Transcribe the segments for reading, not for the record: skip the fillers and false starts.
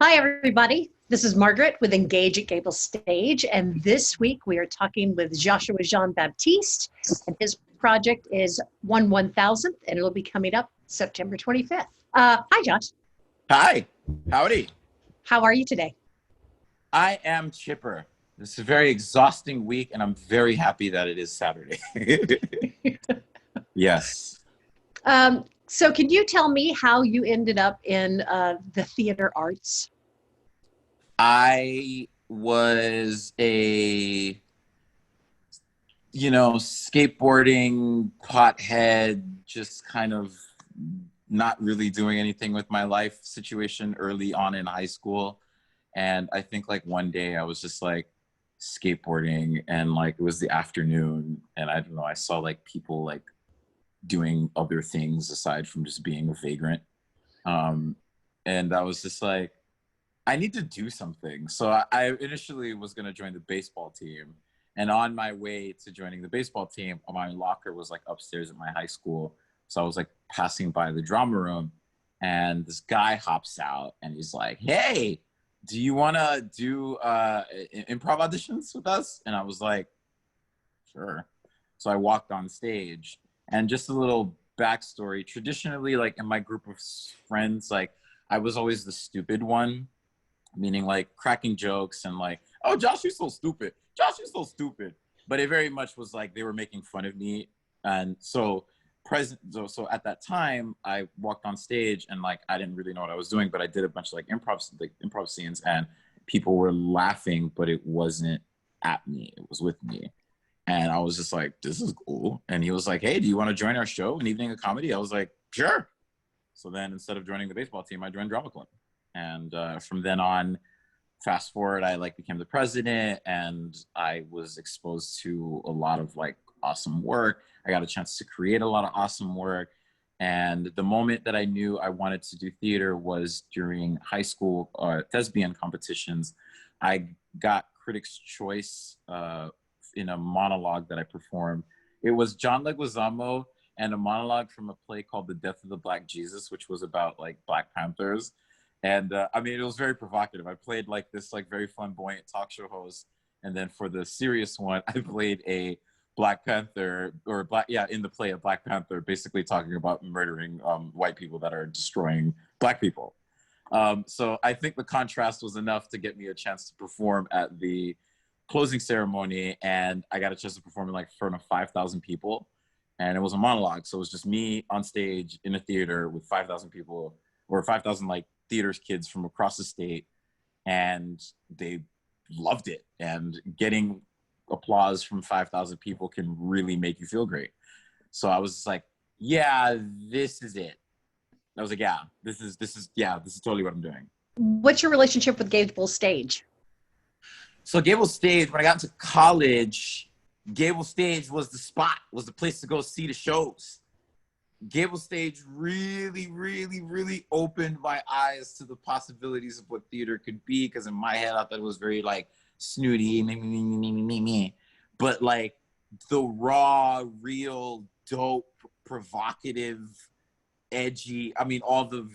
Hi, everybody. This is Margaret with Engage at GableStage, and this week we are talking with Joshua Jean-Baptiste, and his project is 1/1000th, and it'll be coming up September 25th. Hi, Josh. Hi, howdy. How are you today? I am chipper. This is a very exhausting week, and I'm very happy that it is Saturday. Yes. So can you tell me how you ended up in the theater arts? I was skateboarding pothead, just kind of not really doing anything with my life situation early on in high school. And I think like one day I was just like skateboarding and like it was the afternoon and I don't know, I saw like people like doing other things aside from just being a vagrant. And I was just like, I need to do something. So I initially was going to join the baseball team. And on my way to joining the baseball team, my locker was like upstairs at my high school. So I was like passing by the drama room and this guy hops out and he's like, hey, do you want to do improv auditions with us? And I was like, sure. So I walked on stage. And just a little backstory, traditionally, like in my group of friends, like I was always the stupid one, meaning like cracking jokes and like, oh, Josh, you're so stupid. Josh, you're so stupid. But it very much was like they were making fun of me. And so at that time, I walked on stage and like I didn't really know what I was doing, but I did a bunch of like improv scenes and people were laughing, but it wasn't at me. It was with me. And I was just like, this is cool. And he was like, hey, do you want to join our show, An Evening of Comedy? I was like, sure. So then instead of joining the baseball team, I joined drama club. And from then on, fast forward, I like became the president and I was exposed to a lot of like awesome work. I got a chance to create a lot of awesome work. And the moment that I knew I wanted to do theater was during high school thespian competitions. I got Critics' Choice in a monologue that I performed. It was John Leguizamo and a monologue from a play called The Death of the Black Jesus, which was about like Black Panthers. And I mean, it was very provocative. I played like this like very flamboyant talk show host. And then for the serious one, I played a Black Panther in the play of Black Panther, basically talking about murdering white people that are destroying Black people. So I think the contrast was enough to get me a chance to perform at the closing ceremony, and I got a chance to perform in like in front of 5,000 people, and it was a monologue. So it was just me on stage in a theater with 5,000 people, or 5,000 like theaters kids from across the state, and they loved it. And getting applause from 5,000 people can really make you feel great. So I was just like, yeah, this is it. I was like, yeah, this is totally what I'm doing. What's your relationship with GableStage? So GableStage, when I got into college, GableStage was the spot, was the place to go see the shows. GableStage really, really, really opened my eyes to the possibilities of what theater could be. Because in my head, I thought it was very like snooty, me. But like the raw, real, dope, provocative, edgy, I mean, all the,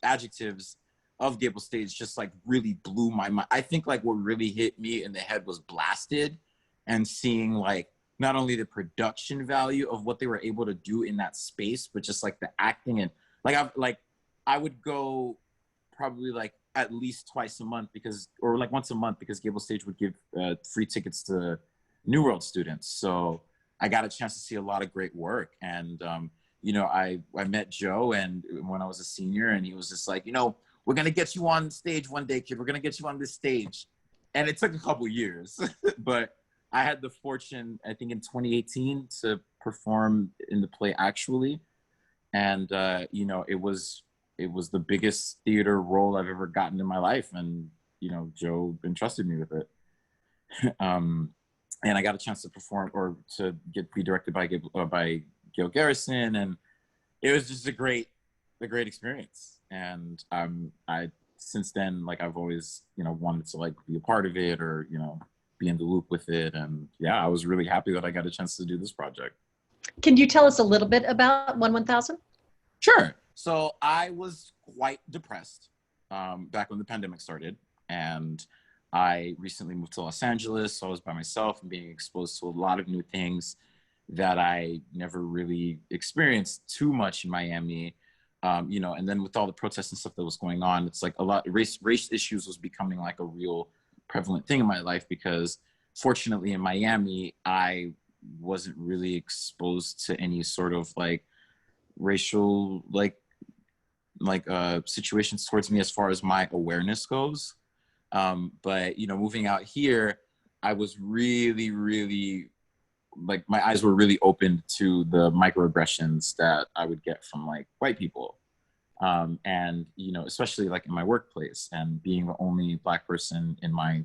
adjectives of GableStage just like really blew my mind. I think like what really hit me in the head was Blasted, and seeing like not only the production value of what they were able to do in that space, but just like the acting. And I would go probably like at least twice a month or like once a month, because GableStage would give free tickets to New World students. So I got a chance to see a lot of great work. And I met Joe and when I was a senior, and he was just like, we're going to get you on stage one day, kid. We're going to get you on this stage. And it took a couple years, but I had the fortune, I think in 2018, to perform in the play Actually. And, it was the biggest theater role I've ever gotten in my life. And, Joe entrusted me with it. And I got a chance to perform or to be directed by Gail Garrison. And it was just a great experience. And I since then, like I've always, wanted to like be a part of it or, be in the loop with it. And yeah, I was really happy that I got a chance to do this project. Can you tell us a little bit about 1/1000? Sure. So I was quite depressed. back when the pandemic started, and I recently moved to Los Angeles, so I was by myself and being exposed to a lot of new things that I never really experienced too much in Miami. And then with all the protests and stuff that was going on, it's like a lot race issues was becoming like a real prevalent thing in my life, because fortunately in Miami, I wasn't really exposed to any sort of like racial situations towards me as far as my awareness goes. But moving out here, I was really, really, like, my eyes were really opened to the microaggressions that I would get from like white people. And especially like in my workplace, and being the only Black person in my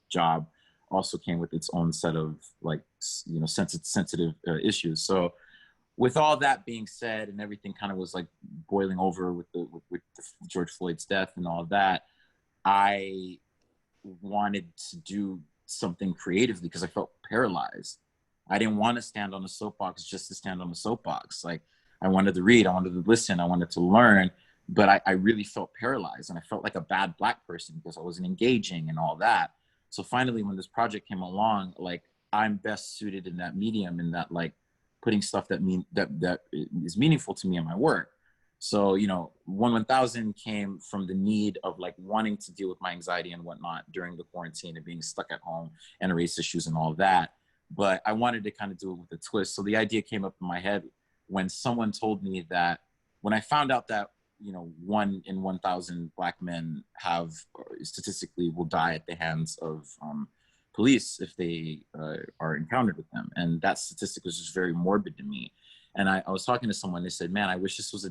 job also came with its own set of like sensitive issues. So with all that being said, and everything kind of was like boiling over with the George Floyd's death and all of that, I wanted to do something creatively because I felt paralyzed. I didn't want to stand on a soapbox just to stand on a soapbox. Like, I wanted to read, I wanted to listen, I wanted to learn, but I really felt paralyzed, and I felt like a bad Black person because I wasn't engaging and all that. So finally, when this project came along, like, I'm best suited in that medium, in that like putting stuff that is meaningful to me in my work. So, 1000 came from the need of like wanting to deal with my anxiety and whatnot during the quarantine and being stuck at home and race issues and all that. But I wanted to kind of do it with a twist. So the idea came up in my head when someone told me that, when I found out that, 1 in 1,000 Black men statistically will die at the hands of police if they are encountered with them. And that statistic was just very morbid to me. And I was talking to someone, they said, man, I wish this was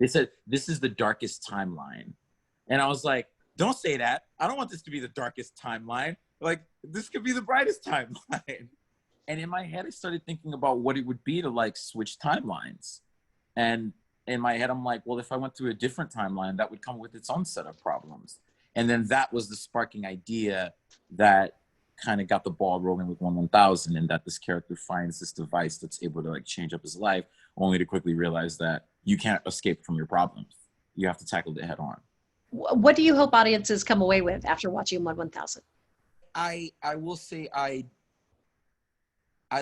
they said, this is the darkest timeline. And I was like, don't say that. I don't want this to be the darkest timeline. Like, this could be the brightest timeline. And in my head, I started thinking about what it would be to like switch timelines. And in my head, I'm like, well, if I went through a different timeline, that would come with its own set of problems. And then that was the sparking idea that kind of got the ball rolling with 1000, and that this character finds this device that's able to like change up his life, only to quickly realize that you can't escape from your problems. You have to tackle it head on. What do you hope audiences come away with after watching 1000? I will say I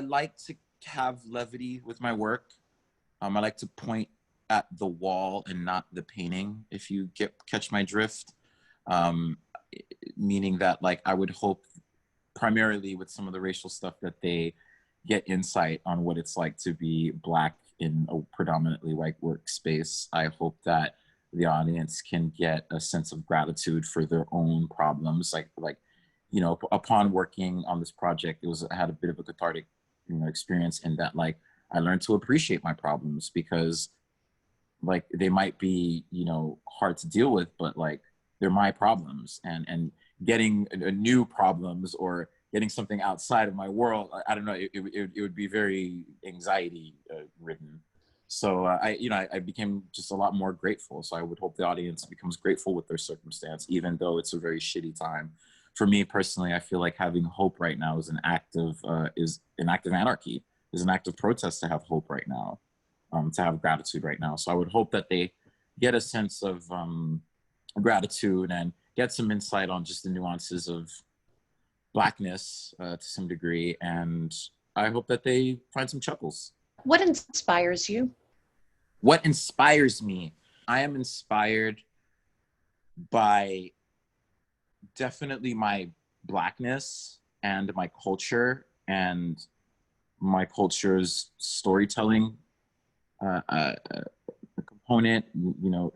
like to have levity with my work. I like to point at the wall and not the painting, if you catch my drift. Meaning that like I would hope primarily with some of the racial stuff that they get insight on what it's like to be Black in a predominantly white workspace. I hope that the audience can get a sense of gratitude for their own problems. Upon working on this project, I had a bit of a cathartic, experience in that, like, I learned to appreciate my problems, because like they might be, hard to deal with, but like they're my problems, and getting new problems or getting something outside of my world, I don't know, it would be very anxiety ridden. So I became just a lot more grateful. So I would hope the audience becomes grateful with their circumstance, even though it's a very shitty time. For me personally, I feel like having hope right now is an act of anarchy, is an act of protest to have hope right now, to have gratitude right now. So I would hope that they get a sense of gratitude and get some insight on just the nuances of Blackness to some degree. And I hope that they find some chuckles. What inspires you? What inspires me? I am inspired by definitely my Blackness and my culture, and my culture's storytelling component.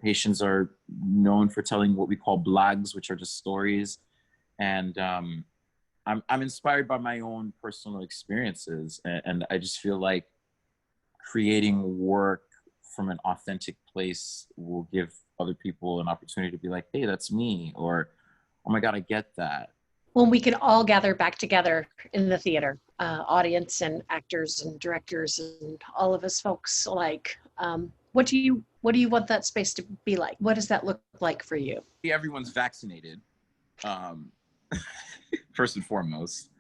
Haitians are known for telling what we call blagues, which are just stories. And I'm inspired by my own personal experiences. And I just feel like creating work from an authentic place will give other people an opportunity to be like, hey, that's me, or, oh my God, I get that. When we can all gather back together in the theater, audience and actors and directors and all of us folks alike, what do you want that space to be like? What does that look like for you? Everyone's vaccinated, first and foremost.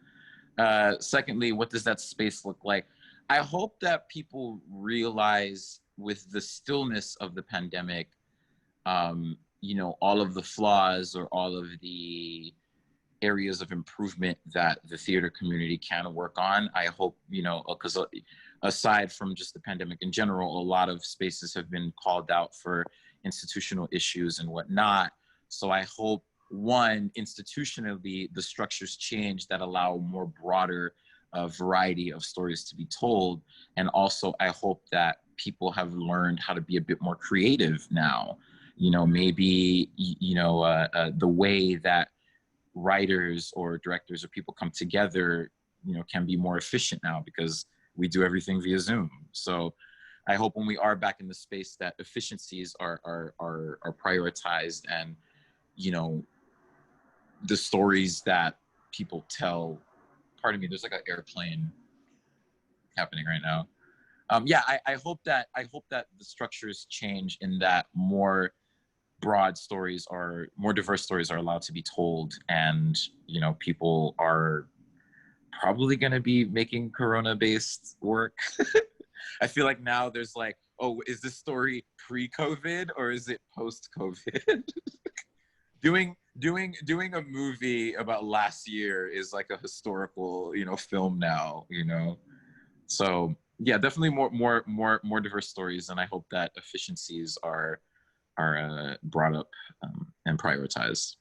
Secondly, what does that space look like? I hope that people realize, with the stillness of the pandemic, you know, all of the flaws or all of the areas of improvement that the theater community can work on. I hope, you know, because aside from just the pandemic in general, a lot of spaces have been called out for institutional issues and whatnot. So I hope, one, institutionally, the structures change that allow more broader variety of stories to be told. And also, I hope that people have learned how to be a bit more creative now. You know, maybe, you know, the way that writers or directors or people come together, you know, can be more efficient now because we do everything via Zoom. So I hope when we are back in the space that efficiencies are prioritized, and, you know, the stories that people tell. Pardon me, there's like an airplane happening right now. Yeah, I hope that the structures change in that more broad stories are, more diverse stories are allowed to be told, and, you know, people are probably going to be making Corona-based work. I feel like now there's like, oh, is this story pre-COVID or is it post-COVID? doing a movie about last year is like a historical, you know, film now, you know. So yeah, definitely more diverse stories, and I hope that efficiencies are brought up and prioritized.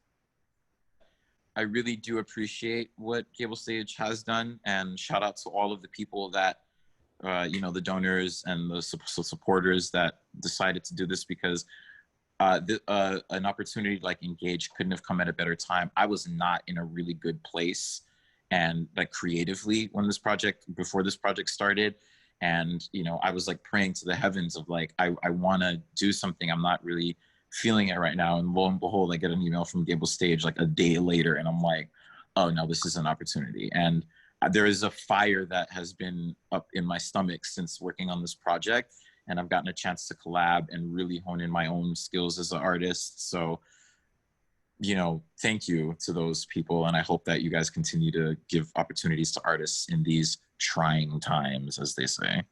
I really do appreciate what GableStage has done, and shout out to all of the people that, you know, the donors and the supporters that decided to do this, because an opportunity like Engage couldn't have come at a better time. I was not in a really good place, and like creatively before this project started. And, you know, I was like praying to the heavens of like, I want to do something. I'm not really feeling it right now. And lo and behold, I get an email from GableStage like a day later, and I'm like, oh no, this is an opportunity. And there is a fire that has been up in my stomach since working on this project. And I've gotten a chance to collab and really hone in my own skills as an artist. So, you know, thank you to those people. And I hope that you guys continue to give opportunities to artists in these trying times, as they say.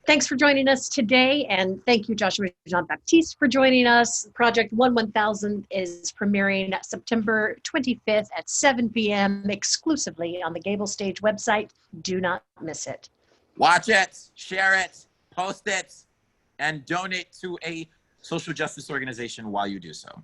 Thanks for joining us today. And thank you, Joshua Jean-Baptiste, for joining us. Project 1000 is premiering September 25th at 7 p.m. exclusively on the GableStage website. Do not miss it. Watch it, share it, post it, and donate to a social justice organization while you do so.